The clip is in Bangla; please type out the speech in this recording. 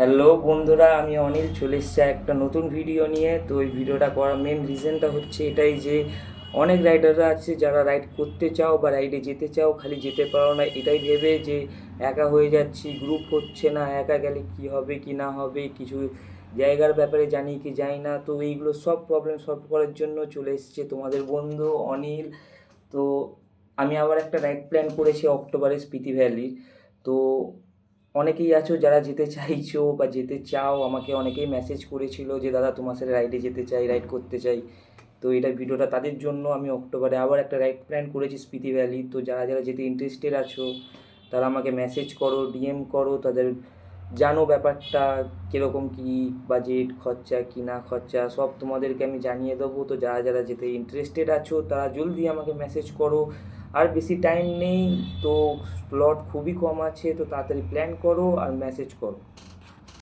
হ্যালো বন্ধুরা, আমি অনিল চলে এসেছি একটা নতুন ভিডিও নিয়ে। তো এই ভিডিওটা করার মেন রিজনটা হচ্ছে এটাই যে অনেক রাইডাররা আছে যারা রাইড করতে চাও বা রাইডে যেতে চাও, খালি যেতে পারো না এটাই ভেবে যে একা হয়ে যাচ্ছি, গ্রুপ হচ্ছে না, একা গেলে কি হবে কি না হবে, কিছু জায়গার ব্যাপারে জানি কি জানি না। তো এইগুলো সব প্রবলেম সলভ করার জন্য চলে এসেছে তোমাদের বন্ধু অনিল। তো আমি আবার একটা রাইড প্ল্যান করেছি অক্টোবরে স্পিতি ভ্যালি। তো অনেকেই আছো যারা যেতে চাইছো বা যেতে চাও, আমাকে অনেকেই মেসেজ করেছিল যে দাদা তোমার সাথে রাইডে যেতে চাই, রাইড করতে চাই। তো এটা ভিডিওটা তাদের জন্য। আমি অক্টোবরে আবার একটা রাইড প্ল্যান করেছি স্পিতি ভ্যালি। তো যারা যারা যেতে ইন্টারেস্টেড আছো তারা আমাকে মেসেজ করো, ডিএম করো, তাদের জানো ব্যাপারটা কীরকম কী বাজেট খরচা কি না খরচা সব তোমাদেরকে আমি জানিয়ে দেবো। তো যারা যারা যেতে ইন্টারেস্টেড আছো তারা জলদি আমাকে মেসেজ করো। আর বেশি টাইম নেই, তো স্লট খুবই কম আছে, তো তাড়াতাড়ি প্ল্যান করো আর মেসেজ করো।